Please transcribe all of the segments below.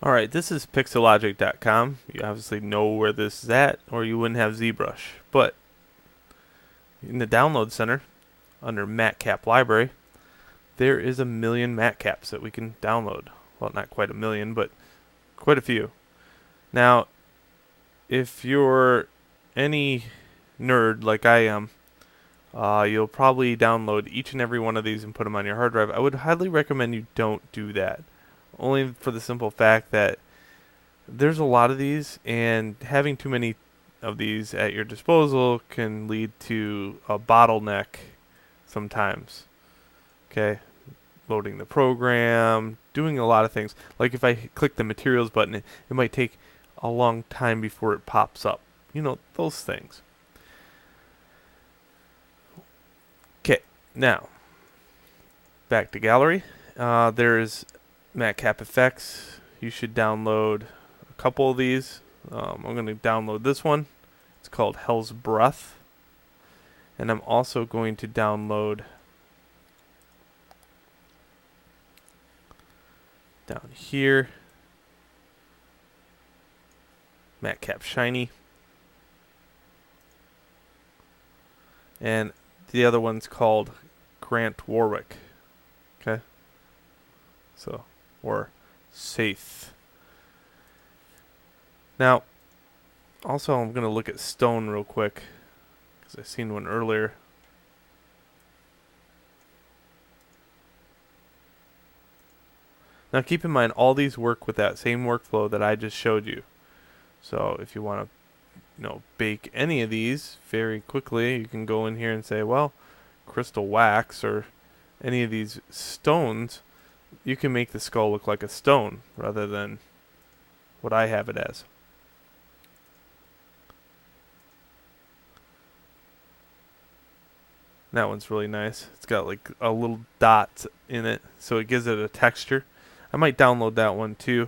Alright, this is pixelogic.com. You obviously know where this is at, or you wouldn't have ZBrush. But in the download center, under MatCap library, there is a million MatCaps that we can download. Well, not quite a million, but quite a few. Now, if you're any nerd like I am, you'll probably download each and every one of these and put them on your hard drive. I would highly recommend you don't do that. Only for the simple fact that there's a lot of these, and having too many of these at your disposal can lead to a bottleneck sometimes. Okay, loading the program, doing a lot of things. Like if I click the materials button, it might take a long time before it pops up. You know, those things. Okay, now back to gallery. There's MatCap effects. You should download a couple of these. I'm going to download this one. It's called Hell's Breath. And I'm also going to download down here MatCap Shiny. And the other one's called Grant Warwick. Okay? So, or Safe. Now, also I'm going to look at stone real quick, because I seen one earlier. Now keep in mind, all these work with that same workflow that I just showed you. So if you want to, bake any of these very quickly, you can go in here and say, well, crystal wax or any of these stones, you can make the skull look like a stone rather than what I have it as. That one's really nice. It's got like a little dot in it, so it gives it a texture. I might download that one too.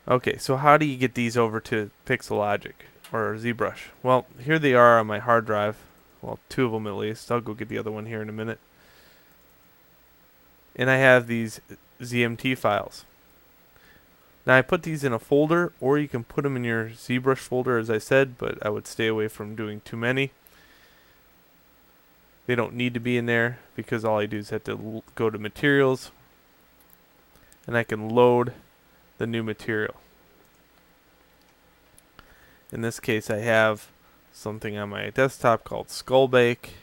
Okay, so how do you get these over to Pixelogic or ZBrush? Well, here they are on my hard drive. Well, two of them at least. I'll go get the other one here in a minute. And I have these ZMT files. Now I put these in a folder, or you can put them in your ZBrush folder, as I said, but I would stay away from doing too many. They don't need to be in there, because all I do is have to go to materials, and I can load the new material. In this case, I have something on my desktop called Skull Bake.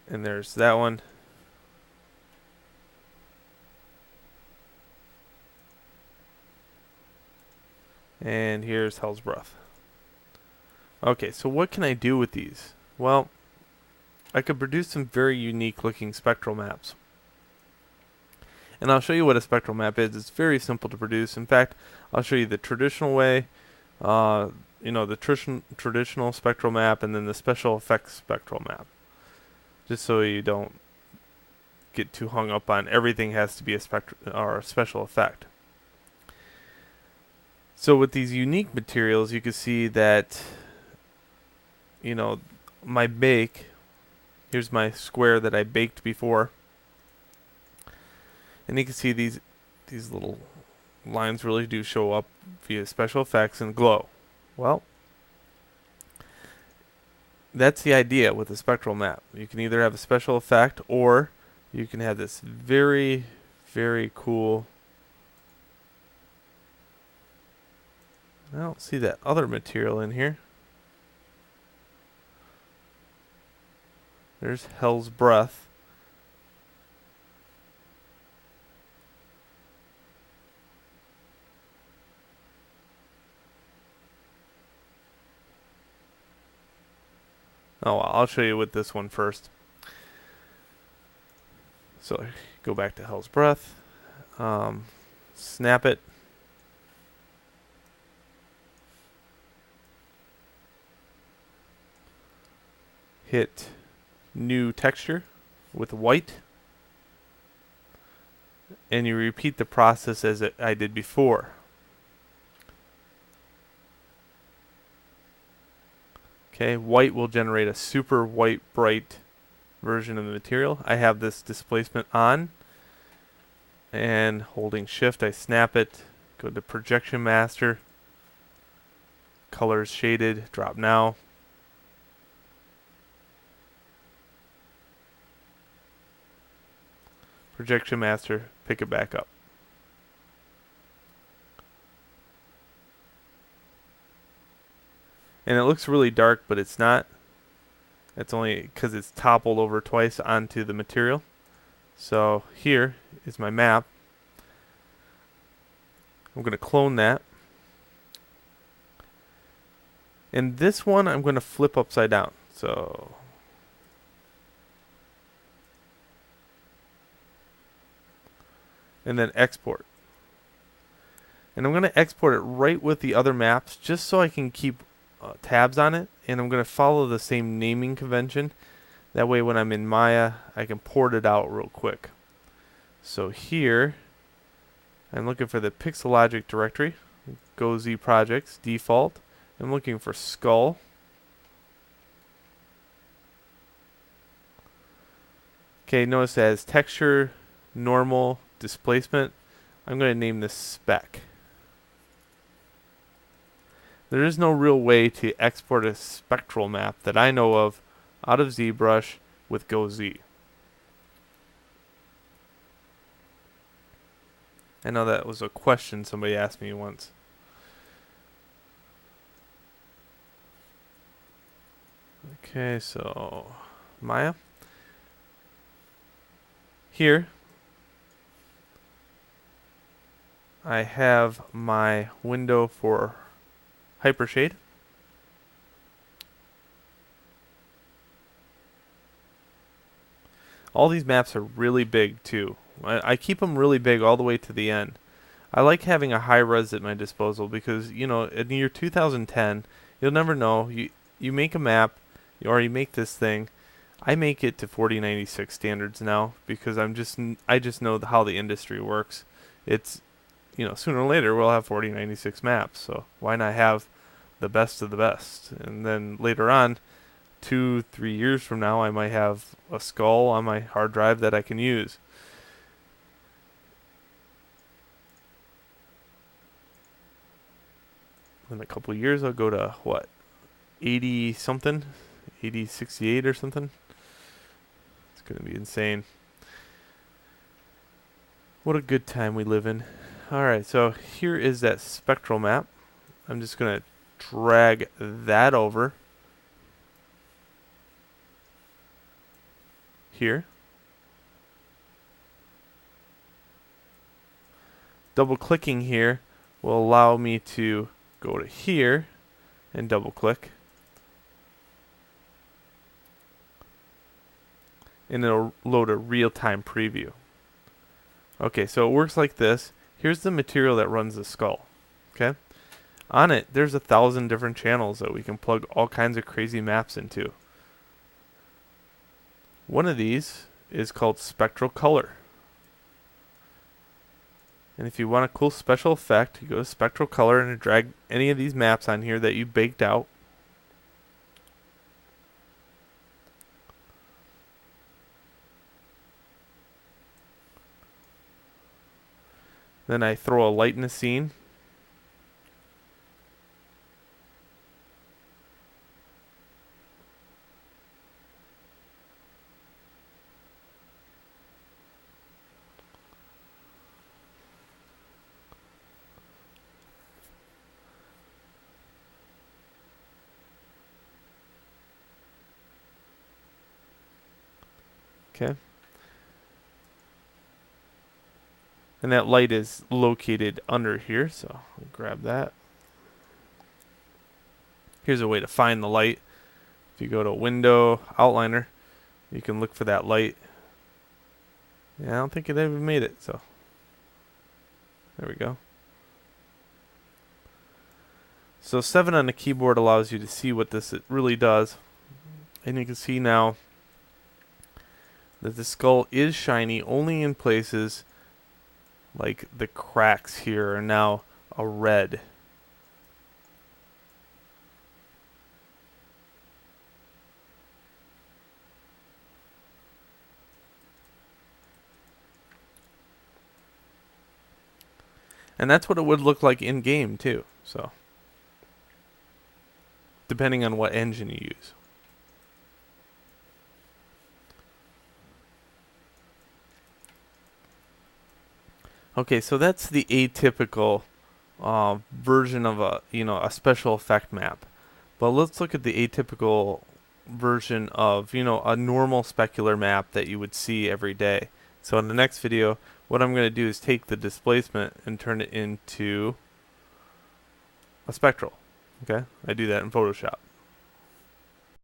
And there's that one. And here's Hell's Breath. Okay, so what can I do with these? Well, I could produce some very unique looking spectral maps. And I'll show you what a spectral map is. It's very simple to produce. In fact, I'll show you the traditional way, the traditional spectral map, and then the special effects spectral map. Just so you don't get too hung up on everything has to be a special effect. So with these unique materials, you can see that, my bake, here's my square that I baked before. And you can see these little lines really do show up via special effects and glow. Well, that's the idea with a spectral map. You can either have a special effect, or you can have this very, very cool. I don't see that other material in here. There's Hell's Breath. Oh, well, I'll show you with this one first. So go back to Hell's Breath. Snap it. Hit new texture with white. and you repeat the process as I did before. Okay, white will generate a super white bright version of the material. I have this displacement on, and holding shift I snap it, go to projection master, colors shaded, drop now. Projection master, pick it back up. And it looks really dark, but it's not. It's only because it's toppled over twice onto the material. So here is my map. I'm going to clone that. And this one I'm going to flip upside down. So and then export. And I'm going to export it right with the other maps just so I can keep tabs on it, and I'm going to follow the same naming convention. That way when I'm in Maya I can port it out real quick. So here I'm looking for the Pixelogic directory, go Z projects, default. I'm looking for skull. Okay, notice it has texture, normal, displacement. I'm going to name this Spec. There is no real way to export a spectral map that I know of out of ZBrush with GoZ. I know that was a question somebody asked me once. Okay, so Maya. Here I have my window for Hypershade. All these maps are really big too. I keep them really big all the way to the end. I like having a high res at my disposal because, you know, in the year 2010, you'll never know. You make a map, or you make this thing. I make it to 4096 standards now because I just know how the industry works. It's, you know, sooner or later we'll have 4096 maps, so why not have the best of the best? And then later on, 2-3 years from now, I might have a skull on my hard drive that I can use. In a couple of years I'll go to what, 80 something, 8068 or something. It's gonna be insane. What a good time we live in. Alright, so here is that spectral map. I'm just gonna drag that over here. Double clicking here will allow me to go to here and double click, and it'll load a real-time preview. Okay, so it works like this. Here's the material that runs the skull. Okay, on it there's 1,000 different channels that we can plug all kinds of crazy maps into. One of these is called spectral color. And if you want a cool special effect, you go to spectral color and drag any of these maps on here that you baked out. Then I throw a light in the scene. Okay. And that light is located under here, so I'll grab that. Here's a way to find the light. If you go to Window, Outliner, you can look for that light. Yeah, I don't think it ever made it, so there we go. So 7 on the keyboard allows you to see what this really does. And you can see now that the skull is shiny only in places like the cracks here are now a red. And that's what it would look like in game too. So depending on what engine you use. Okay, so that's the atypical version of a special effect map. But let's look at the atypical version of a normal specular map that you would see every day. So in the next video, what I'm going to do is take the displacement and turn it into a spectral. Okay, I do that in Photoshop.